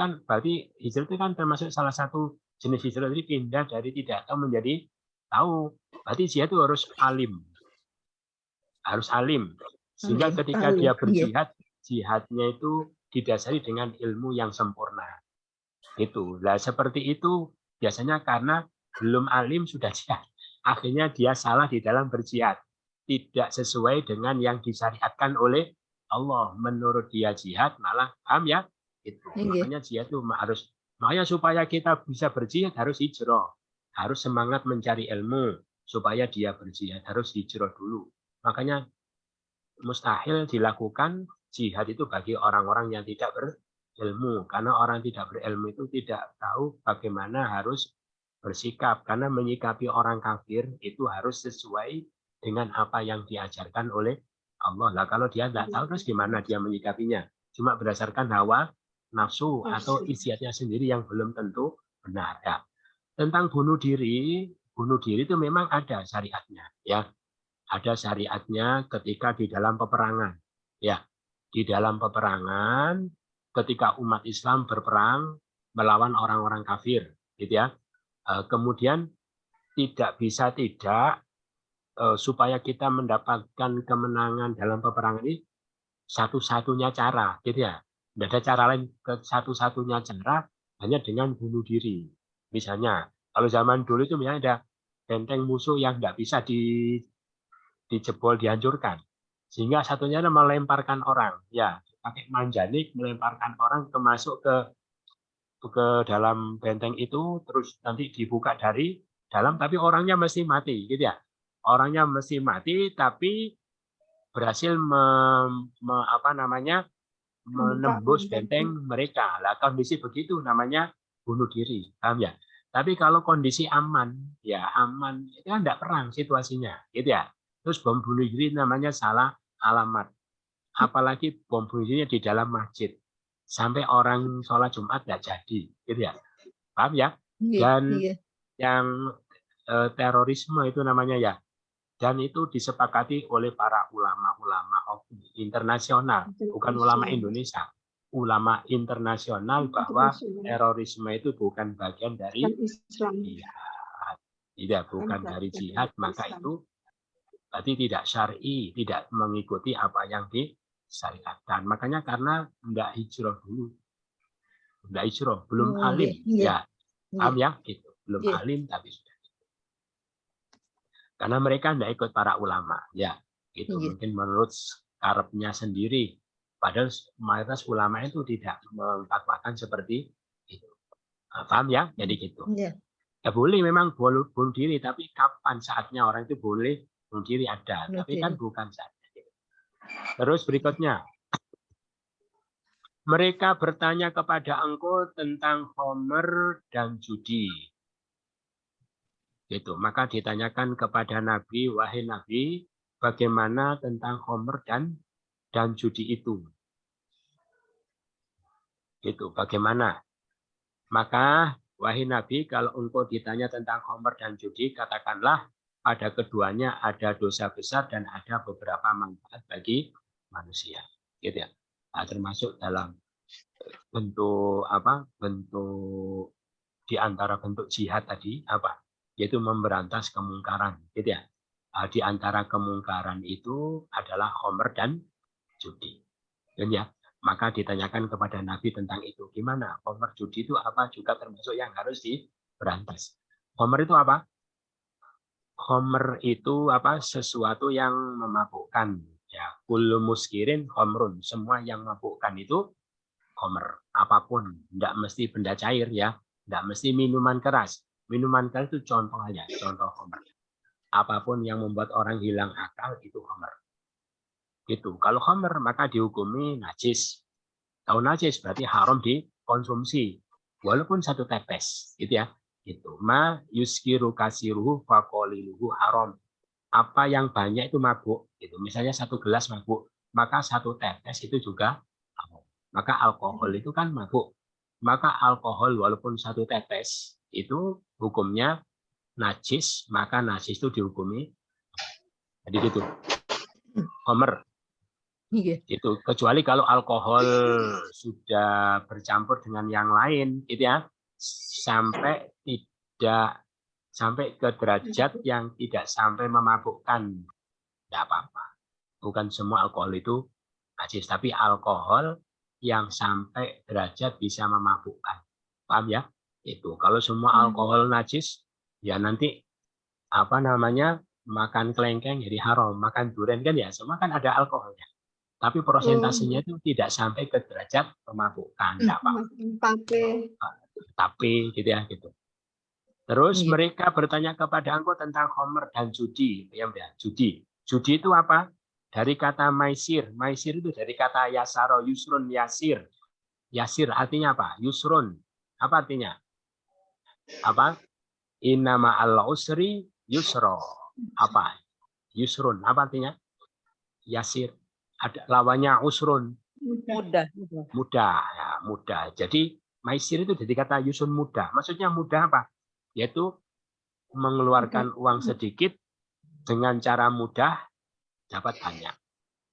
hijrah itu kan termasuk salah satu jenis hijrah, jadi pindah dari tidak tahu menjadi tahu. Berarti dia itu harus alim. Harus alim. Sehingga ketika dia berjihad, jihadnya itu didasari dengan ilmu yang sempurna. Itu. Nah, seperti itu biasanya karena belum alim sudah jihad. Akhirnya dia salah di dalam berjihad. Tidak sesuai dengan yang disyariatkan oleh Allah. Menurut dia jihad malah paham ya? Itu. Makanya jihad itu makanya supaya kita bisa berjihad harus hijrah, harus semangat mencari ilmu. Supaya dia berjihad harus hijrah dulu. Makanya mustahil dilakukan jihad itu bagi orang-orang yang tidak berilmu, karena orang tidak berilmu itu tidak tahu bagaimana harus bersikap, karena menyikapi orang kafir itu harus sesuai dengan apa yang diajarkan oleh Allah. Lah kalau dia tidak tahu terus gimana dia menyikapinya? Cuma berdasarkan hawa nafsu atau isiatnya sendiri yang belum tentu benar ya. Tentang bunuh diri itu memang ada syariatnya ya. Ada syariatnya ketika di dalam peperangan ya. Di dalam peperangan ketika umat Islam berperang melawan orang-orang kafir gitu ya. Kemudian tidak bisa supaya kita mendapatkan kemenangan dalam peperangan ini satu-satunya cara gitu ya. Tidak ada cara lain, satu-satunya cara hanya dengan bunuh diri. Misalnya, kalau zaman dulu itu misalnya ada benteng musuh yang tidak bisa dijebol, dihancurkan. Sehingga satunya adalah melemparkan orang. Ya, pakai manjanik, melemparkan orang masuk ke dalam benteng itu, terus nanti dibuka dari dalam, tapi orangnya mesti mati. Gitu ya. Orangnya mesti mati, tapi berhasil menembus benteng mereka. Lah kondisi begitu namanya bunuh diri. Paham ya? Tapi kalau kondisi aman, ya aman, itu kan tidak perang situasinya, gitu ya. Terus bom bunuh diri namanya salah alamat. Apalagi bom bunuh dirinya di dalam masjid. Sampai orang sholat Jumat nggak jadi, gitu ya. Paham ya? Dan yang terorisme itu namanya ya. Dan itu disepakati oleh para ulama-ulama internasional, bukan ulama Indonesia. Ulama internasional bahwa terorisme itu bukan bagian dari jihad. Tidak, bukan dari jihad, maka itu berarti tidak syar'i, tidak mengikuti apa yang disyariatkan. Makanya karena tidak hijrah dulu. Tidak hijrah, belum alim. Ya, paham ya? Gitu. Belum alim tapi sudah. Karena mereka tidak ikut para ulama. Ya, itu mungkin menurut karepnya sendiri. Padahal mayoritas ulama itu tidak mengfatwakan seperti itu. Nah, paham ya? Jadi gitu. Ya boleh memang bunuh diri, tapi kapan saatnya orang itu boleh bunuh diri ada. Tapi kan bukan saatnya. Terus berikutnya. Mereka bertanya kepada engkau tentang khamr dan judi. Gitu. Maka ditanyakan kepada Nabi, wahai Nabi, bagaimana tentang khamr dan judi itu. Itu bagaimana? Maka wahai Nabi, kalau engkau ditanya tentang khamr dan judi, katakanlah pada keduanya ada dosa besar dan ada beberapa manfaat bagi manusia. Gitu ya. Nah, termasuk dalam bentuk apa? Bentuk di antara bentuk jihad tadi apa? Yaitu memberantas kemungkaran. Gitu ya. Nah, di antara kemungkaran itu adalah khamr dan judi. Dan ya, maka ditanyakan kepada Nabi tentang itu. Gimana? Khamr judi itu apa? Juga termasuk yang harus diberantas. Khamr itu apa? Khamr itu apa? Sesuatu yang memabukkan. Ya, kullu muskirin khamrun. Semua yang memabukkan itu khamr. Apapun, tidak mesti benda cair ya, tidak mesti minuman keras. Minuman keras itu contoh aja, contoh khamr. Apapun yang membuat orang hilang akal itu khamr. Gitu. Kalau khamr maka dihukumi najis. Kalau najis berarti haram dikonsumsi, walaupun satu tetes, gitu ya. Gitu. Ma yuskiru kasiruhu faqaliluhu haram. Apa yang banyak itu mabuk. Gitu. Misalnya satu gelas mabuk, maka satu tetes itu juga mabuk. Maka alkohol itu kan mabuk. Maka alkohol walaupun satu tetes itu hukumnya najis, maka najis itu dihukumi. Jadi gitu. Khamr. Itu kecuali kalau alkohol sudah bercampur dengan yang lain, gitu ya, sampai ke derajat yang tidak sampai memabukkan, tidak apa-apa. Bukan semua alkohol itu najis, tapi alkohol yang sampai derajat bisa memabukkan. Paham ya? Itu kalau semua alkohol najis, ya nanti apa namanya makan kelengkeng jadi haram, makan durian kan ya semua kan ada alkoholnya. Tapi prosentasenya itu tidak sampai ke derajat memabukkan. Tapi gitu ya gitu. Terus mereka bertanya kepada engkau tentang khamr dan judi. Ya udah, judi. Judi itu apa? Dari kata maisir. Maisir itu dari kata yasaro, yusrun, yasir. Yasir artinya apa? Yusrun. Apa artinya? Apa? Innama al-usri yusro. Apa? Yusrun. Apa artinya? Yasir. Ada lawannya usrun. Mudah. Mudah. Ya, mudah. Jadi maisir itu dari kata yusun mudah. Maksudnya mudah apa? Yaitu mengeluarkan uang sedikit dengan cara mudah dapat banyak.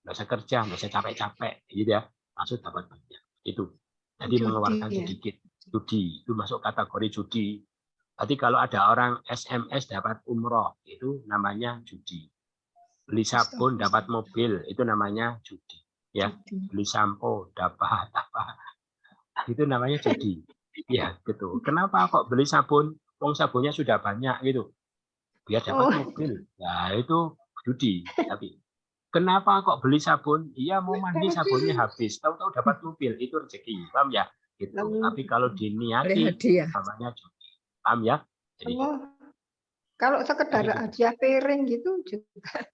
Nggak usah kerja, nggak usah capek-capek, gitu ya. Maksud dapat banyak. Itu. Jadi mengeluarkan sedikit. Judi itu masuk kategori judi. Berarti kalau ada orang SMS dapat umroh, itu namanya judi. Beli sabun dapat mobil, itu namanya judi. Ya, beli sampo dapat apa? Itu namanya judi. Ya, gitu. Kenapa kok beli sabun? Wong sabunnya sudah banyak gitu. Biar dapat mobil. Nah, itu judi. Tapi kenapa kok beli sabun? Iya, mau mandi sabunnya habis. Tahu-tahu dapat mobil, itu rezeki. Paham ya? Gitu. Tapi kalau diniati namanya judi. Paham ya? Jadi, kalau sekedar hadiah piring gitu juga.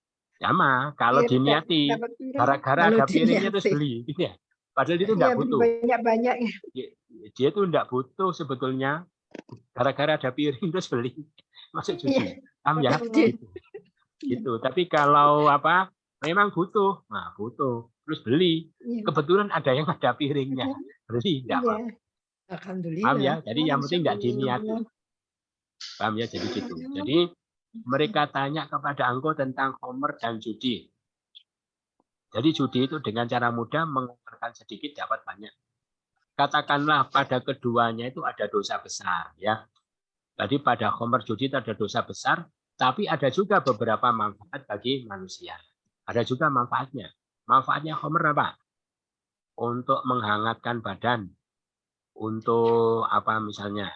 sama, kalau diniati gara-gara ada piringnya terus beli, gitu ya. Padahal itu tidak butuh. Banyak-banyak. Dia itu tidak butuh sebetulnya, Gara-gara ada piring terus beli. Masuk judi. Iya. Paham ya? Betul. Gitu. Tapi kalau apa memang butuh, nah butuh terus beli. Iya. Kebetulan ada yang ada piringnya, beli enggak Iya. apa. Paham Alhamdulillah. ya? Jadi yang Masya penting enggak diniati. Allah. Paham ya? Jadi gitu. Jadi mereka tanya kepada engkau tentang khamr dan judi. Jadi judi itu dengan cara mudah mengeluarkan sedikit dapat banyak. Katakanlah pada keduanya itu ada dosa besar ya. Jadi pada khamr judi itu ada dosa besar, tapi ada juga beberapa manfaat bagi manusia. Ada juga manfaatnya. Manfaatnya khamr apa? Untuk menghangatkan badan. Untuk apa misalnya?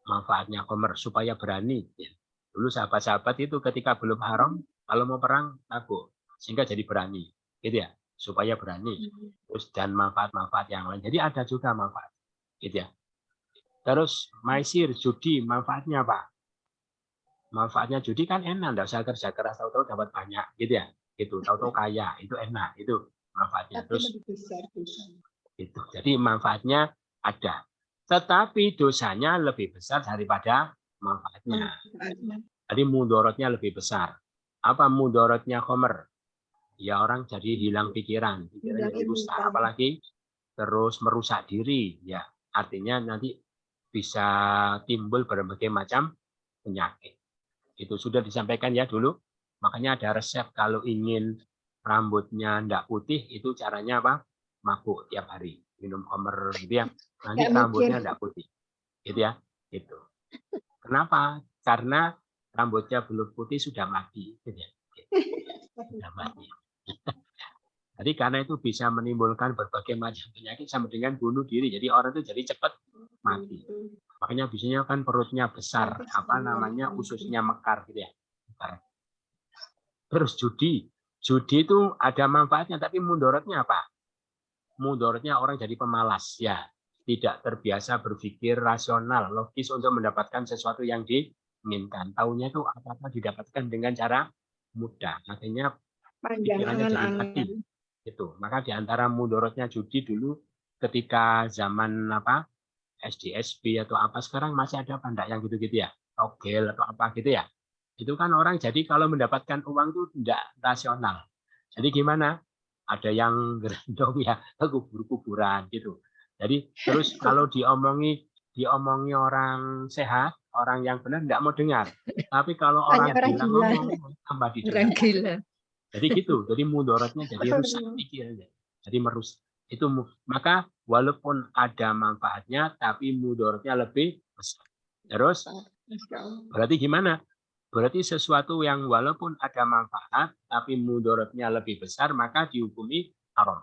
Manfaatnya khamr supaya berani. Dulu sahabat-sahabat itu ketika belum haram, kalau mau perang takut, sehingga jadi berani, gitu ya, supaya berani. Terus dan manfaat-manfaat yang lain. Jadi ada juga manfaat, gitu ya. Terus maisir, judi, manfaatnya apa? Manfaatnya judi kan enak, enggak usah kerja keras, tahu-tahu dapat banyak, gitu ya. Itu tahu-tahu kaya, itu enak, itu manfaatnya. Tapi Terus lebih besar dosa. itu. Jadi manfaatnya ada. Tetapi dosanya lebih besar daripada manfaatnya. Manfaatnya. Jadi mudorotnya lebih besar. Apa mudorotnya khamr? Ya orang jadi hilang pikiran, pikirannya jadi rusak, apalagi terus merusak diri. Ya artinya nanti bisa timbul berbagai macam penyakit. Itu sudah disampaikan ya dulu. Makanya ada resep kalau ingin rambutnya enggak putih, itu caranya apa? Mabuk tiap hari, minum khamr gitu ya. Nanti Nggak rambutnya mikir. enggak putih. Gitu ya. Gitu. Kenapa? Karena rambutnya belum putih sudah mati. Gitu ya. Sudah mati. Jadi karena itu bisa menimbulkan berbagai macam penyakit sama dengan bunuh diri. Jadi orang itu jadi cepat mati. Makanya biasanya kan perutnya besar, apa namanya ususnya mekar gitu ya. Mekar. Terus judi. Judi itu ada manfaatnya, tapi mudorotnya apa? Mudorotnya orang jadi pemalas ya. Tidak terbiasa berpikir rasional, logis untuk mendapatkan sesuatu yang diinginkan. Taunya itu apa-apa didapatkan dengan cara mudah. Akhirnya Panjang pikirannya jadi mati. angan-angan. Itu. Maka di antara mudorotnya judi dulu ketika zaman apa SD, SP atau apa sekarang masih ada apa enggak yang gitu-gitu ya? Togel atau apa gitu ya? Itu kan orang jadi kalau mendapatkan uang itu tidak rasional. Jadi gimana? Ada yang gerendong ya, ke kubur-kuburan gitu. Jadi terus kalau diomongi orang sehat, orang yang benar enggak mau dengar. Tapi kalau Banyak orang orang gila gila. ngomong tambah didengar. Orang gila. Jadi gitu, jadi mudorotnya jadi rusak pikirannya. Jadi merusak. Itu maka walaupun ada manfaatnya tapi mudorotnya lebih besar. Terus Masya Allah. berarti gimana? Berarti sesuatu yang walaupun ada manfaat tapi mudorotnya lebih besar maka dihukumi haram.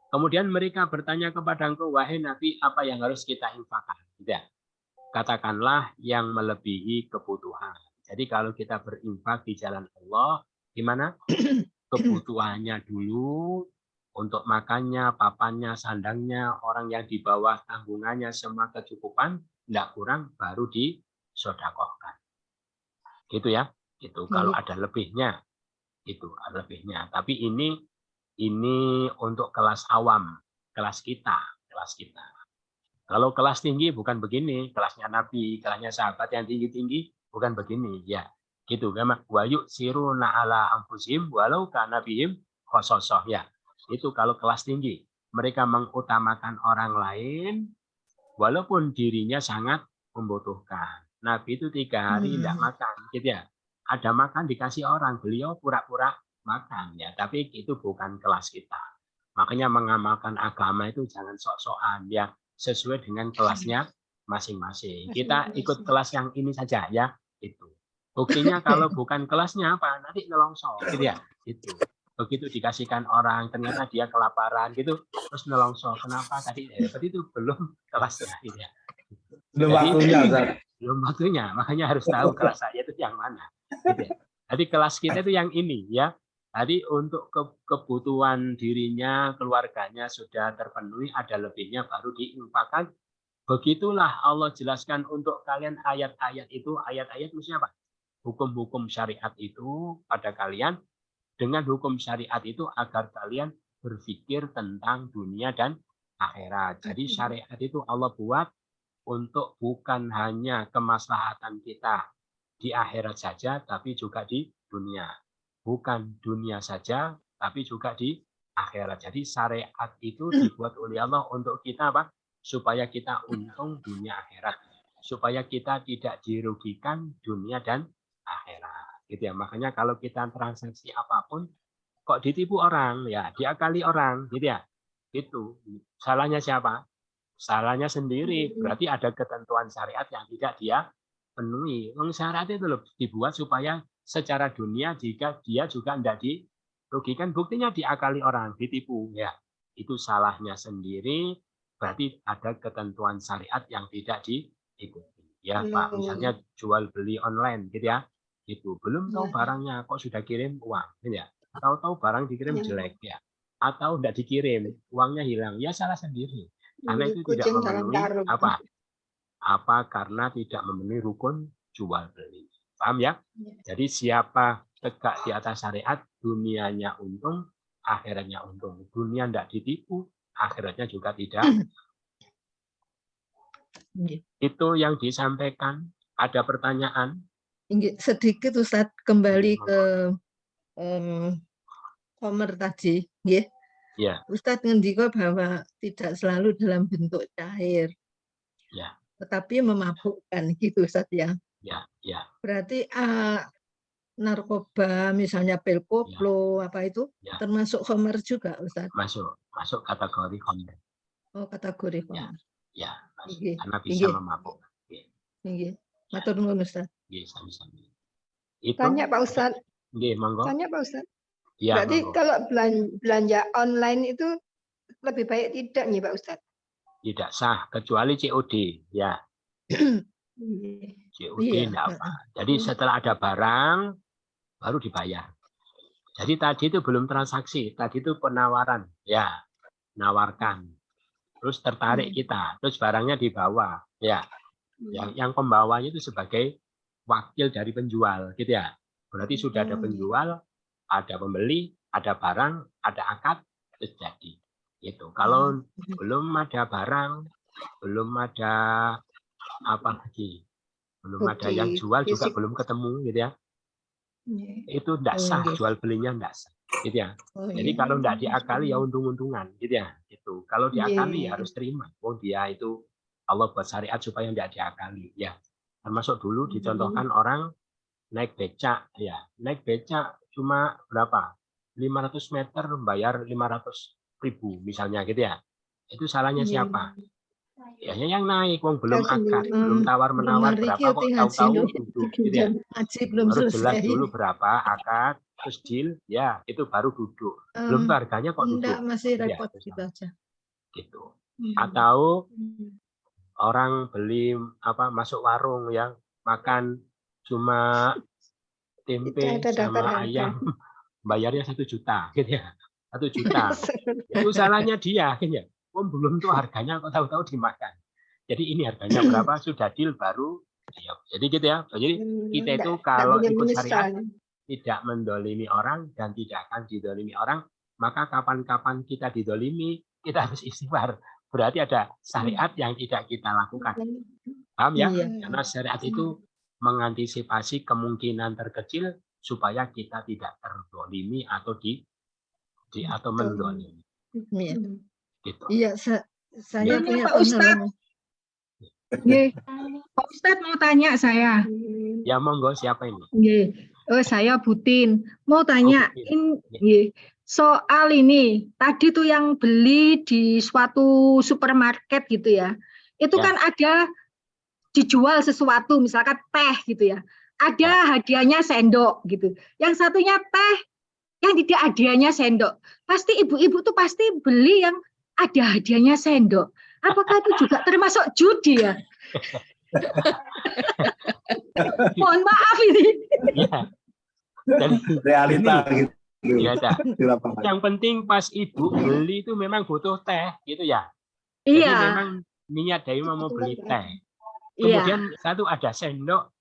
Kemudian mereka bertanya kepada engkau, wahai Nabi, apa yang harus kita infakkan? Tidak. Katakanlah yang melebihi kebutuhan. Jadi kalau kita berinfak di jalan Allah, gimana? Kebutuhannya dulu, untuk makannya, papannya, sandangnya, orang yang di bawah tanggungannya, semua kecukupan, tidak kurang, baru disodakohkan. Gitu ya. Itu kalau ada lebihnya, itu ada lebihnya. Tapi ini untuk kelas awam, kelas kita. Kalau kelas tinggi bukan begini, kelasnya Nabi, kelasnya sahabat yang tinggi-tinggi bukan begini, ya. Gitu kan, wa yusiruna ala anfusihim walau kana bihim khososoh ya. Itu kalau kelas tinggi, mereka mengutamakan orang lain walaupun dirinya sangat membutuhkan. Nabi itu 3 hari tidak makan, gitu ya. Ada makan dikasih orang, beliau pura-pura makan ya, tapi itu bukan kelas kita. Makanya mengamalkan agama itu jangan sok-sokan ya, sesuai dengan kelasnya masing-masing. Kita ikut kelas yang ini saja ya, itu. Buktinya kalau bukan kelasnya apa? Nanti nelongso gitu ya. Itu. Begitu dikasihkan orang ternyata dia kelaparan gitu, terus nelongso. Kenapa tadi? Berarti itu belum kelasnya gitu ya. Belum waktunya, Ustaz. Belum waktunya, makanya harus tahu kelas saya itu yang mana. Gitu ya. Jadi kelas kita itu yang ini ya. Jadi untuk kebutuhan dirinya, keluarganya sudah terpenuhi, ada lebihnya baru diinfakkan. Begitulah Allah jelaskan untuk kalian ayat-ayat itu. Ayat-ayat itu apa? Hukum-hukum syariat itu pada kalian. Dengan hukum syariat itu agar kalian berpikir tentang dunia dan akhirat. Jadi syariat itu Allah buat untuk bukan hanya kemaslahatan kita di akhirat saja, tapi juga di dunia. Bukan dunia saja, tapi juga di akhirat. Jadi syariat itu dibuat oleh Allah untuk kita apa? Supaya kita untung dunia akhirat. Supaya kita tidak dirugikan dunia dan akhirat. Gitu ya. Makanya kalau kita transaksi apapun, kok ditipu orang, ya diakali orang, gitu ya. Itu salahnya siapa? Salahnya sendiri. Berarti ada ketentuan syariat yang tidak dia penuhi. Syariat itu loh dibuat supaya secara dunia jika dia juga tidak dirugikan, buktinya diakali orang, ditipu, ya itu salahnya sendiri. Berarti ada ketentuan syariat yang tidak diikuti. Ya Pak, misalnya jual beli online, gitu ya. Itu belum tahu barangnya kok sudah kirim uang, gitu ya. Tahu-tahu barang dikirim jelek, ya. Atau tidak dikirim, uangnya hilang, ya salah sendiri. Karena itu tidak memenuhi apa karena tidak memenuhi rukun jual beli. Paham ya? Jadi siapa tegak di atas syariat, dunianya untung, akhiratnya untung. Dunia tidak ditipu, akhiratnya juga tidak. Itu yang disampaikan. Ada pertanyaan? Sedikit Ustadz, kembali ke Khomer tadi. Ya. Ustadz ngendika bahwa tidak selalu dalam bentuk cair. Ya. Tetapi memabukkan gitu Ustadz ya. Ya. Berarti narkoba misalnya pil koplo apa itu termasuk khomer juga Ustadz? Masuk kategori khomer. Oh, kategori khomer. Ya, karena bisa memabukkan. Matur nuwun Ustadz. Sami-sami. Itu Tanya Pak Ustadz. Monggo. Tanya Pak Ustadz. Ya, berarti monggo. kalau belanja online itu lebih baik tidak nih Pak Ustadz? Tidak sah kecuali COD, ya. COD tidak apa. Jadi setelah ada barang baru dibayar. Jadi tadi itu belum transaksi, tadi itu penawaran, ya, nawarkan. Terus tertarik kita, terus barangnya dibawa, ya. Yang pembawanya itu sebagai wakil dari penjual, gitu ya. Berarti sudah ada penjual, ada pembeli, ada barang, ada akad, terus jadi. Itu. Kalau belum ada barang, belum ada apa lagi, belum ada yang jual juga belum ketemu, gitu ya. Itu tidak sah, jual belinya tidak sah, gitu ya. Jadi kalau tidak diakali ya untung-untungan, gitu ya. Itu. Kalau diakali ya harus terima. Dia itu Allah buat syariat supaya tidak diakali, ya. Termasuk dulu dicontohkan orang naik becak, ya. Naik becak cuma berapa? 500 meter bayar 500.000 misalnya, gitu ya. Itu salahnya siapa? Ya yang naik, belum akad, belum tawar-menawar berapa kok tahu-tahu duduk, gitu ya. Harus jelas dulu berapa akad, terus deal, ya itu baru duduk. Belum harganya kok duduk. Enggak, masih repot gitu aja. Gitu. Atau orang beli masuk warung yang makan cuma tempe sama ayam, bayarnya 1 juta, gitu ya. 1 juta. Itu salahnya dia, gitu ya. Belum tuh harganya kok tahu-tahu dimakan. Jadi ini harganya berapa, sudah deal baru. Jadi gitu ya. Jadi kita itu kalau ikut syariat tidak mendolimi orang dan tidak akan didolimi orang, maka kapan-kapan kita didolimi, kita harus istighfar. Berarti ada syariat yang tidak kita lakukan. Paham ya? Karena syariat itu mengantisipasi kemungkinan terkecil supaya kita tidak terdolimi atau atau mendolimi. Gitu. Iya, saya punya Pak Ustadz. Pak Ustadz mau tanya saya. Ya monggo, siapa ini? Saya Butin. Mau tanya soal ini. Tadi tuh yang beli di suatu supermarket gitu ya. Itu kan ada dijual sesuatu, misalkan teh gitu ya. Ada hadiahnya sendok gitu. Yang satunya teh, yang tidak hadiahnya sendok. Pasti ibu-ibu tuh pasti beli yang ada hadiahnya sendok. Apakah itu juga termasuk judi ya? Mohon maaf ini. Ya. Dan realita gitu. Ya, yang penting pas ibu beli itu memang butuh teh, gitu ya. Iya. Jadi memang niat dari mau beli teh. Kemudian satu ada sendok,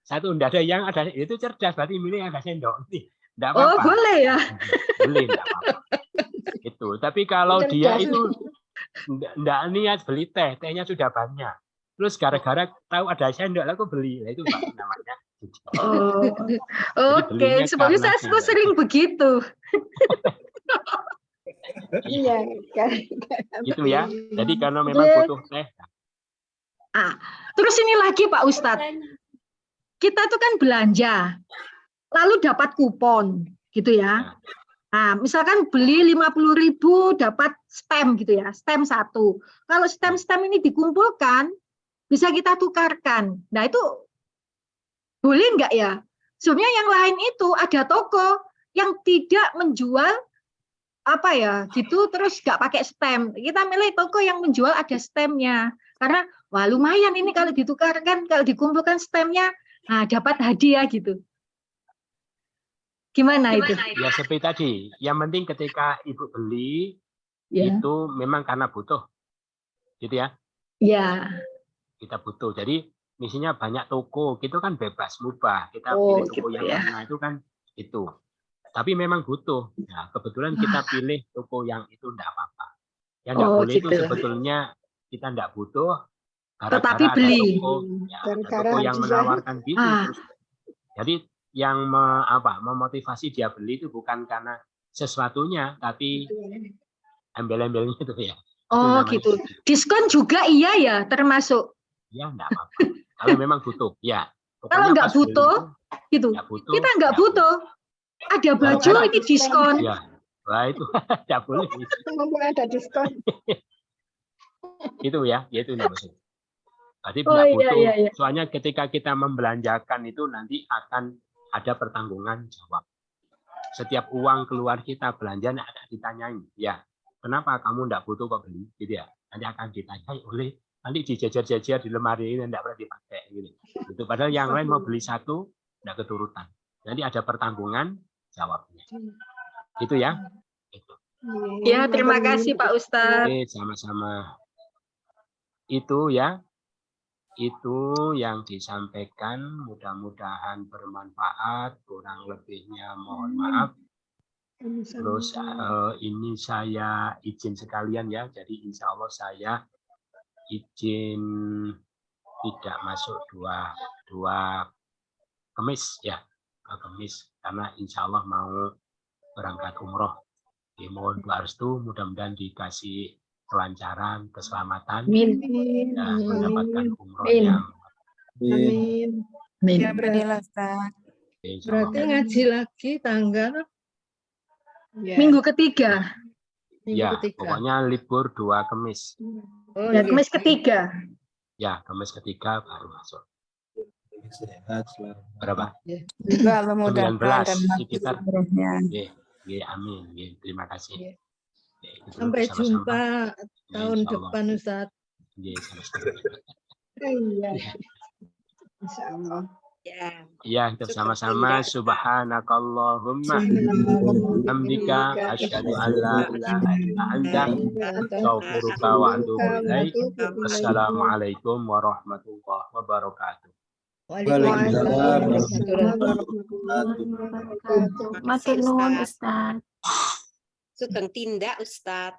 satu tidak ada yang ada, itu cerdas, berarti milih yang ada sendok. Tidak apa-apa. Oh boleh ya. Boleh, tidak apa-apa. Itu. Tapi kalau dia itu tidak niat beli teh, tehnya sudah banyak. Terus gara-gara tahu ada sendok, lah aku beli. Lah itu Mbak, namanya. Oh, oke. belinya Sebenarnya karena saya sendok. sering begitu. Iya, Gitu ya. Jadi karena memang Iya. butuh teh. Terus ini lagi Pak Ustadz, kita tuh kan belanja, lalu dapat kupon, gitu ya. Nah, misalkan beli 50.000 dapat stem gitu ya, stem 1. Kalau stem-stem ini dikumpulkan, bisa kita tukarkan. Nah itu boleh nggak ya? Sebenarnya yang lain itu ada toko yang tidak menjual apa ya gitu, terus nggak pakai stem. Kita milih toko yang menjual ada stemnya, karena wah lumayan ini kalau ditukarkan, kalau dikumpulkan stemnya, nah dapat hadiah gitu. Gimana itu? Ya seperti tadi, yang penting ketika ibu beli Ya. itu memang karena butuh, gitu ya. Ya. Kita butuh. Jadi misinya banyak toko, gitu kan bebas mubah. Kita Oh, pilih toko gitu yang ya. mana itu kan itu. Tapi memang butuh. Nah, kebetulan kita pilih toko yang itu enggak apa-apa. Yang enggak Oh, boleh itu gitu. sebetulnya kita enggak butuh. Tetapi Gara-gara ada beli. toko, ya, ada Gara-gara toko yang hadiah. menawarkan gitu. Ah. Terus, jadi yang memotivasi dia beli itu bukan karena sesuatunya, tapi embel-embelnya itu ya. Oh namanya. gitu. Diskon juga iya ya termasuk. Ya enggak apa-apa. Kalau memang butuh, ya. Kalau Pokoknya nggak pas beli butuh, itu, gitu. nggak butuh, Kita nggak nggak butuh. Ada baju Gara-gara- ini diskon. Ya, wah itu tidak boleh. Mumpung ada diskon. Itu ya, itu maksudnya. Berarti Oh, nggak iya, butuh. iya, iya. Soalnya ketika kita membelanjakan itu nanti akan ada pertanggungan jawab. Setiap uang keluar kita belanja ada ditanyain, ya kenapa kamu nggak butuh kok beli, gitu ya. Nanti akan ditanyai oleh, nanti dijejer-jejer di lemari ini nggak pernah dipakai, gitu. Itu padahal yang lain mau beli satu nggak keturutan. Nanti ada pertanggungan jawabnya. Itu ya. Itu. Ya, terima kasih Pak Ustadz. Oke, sama-sama. Itu ya. Itu yang disampaikan, mudah-mudahan bermanfaat, kurang lebihnya mohon maaf. Terus ini saya izin sekalian ya, jadi insya Allah saya izin tidak masuk dua Kemis ya, Kemis karena insya Allah mau berangkat umroh. Jadi mohon doa restu, mudah-mudahan dikasih kelancaran, keselamatan, dan mendapatkan umroh Amin. yang Amin. Amin. Ya, Alhamdulillah, Ustaz. insya Berarti Allah. ngaji lagi tanggal Minggu ketiga minggu Ya, ketiga. pokoknya libur 2 Kemis. Oh, dan iya. Kamis ketiga. Ya, Kemis ketiga baru masuk. Sehat selalu. Berapa? Juga Allah mudahkan 19 dan sekitar. makbulnya. Ye, amin. Ye, terima kasih. Iya. Ye, itu Sampai bersama-sama. jumpa Ya, tahun insya Allah. depan Ustaz. Ye, sama-sama. Iya. Insya Allah. Ya, kita sama-sama. Subhanakallahumma hamdika asyhadu an la ilaha illa anta astaghfiruka wa atubu ilaik. Wassalamualaikum warahmatullahi wabarakatuh. Waalaikumsalam warahmatullahi wabarakatuh. Matur nuwun Ustaz. Sugeng tindak Ustaz.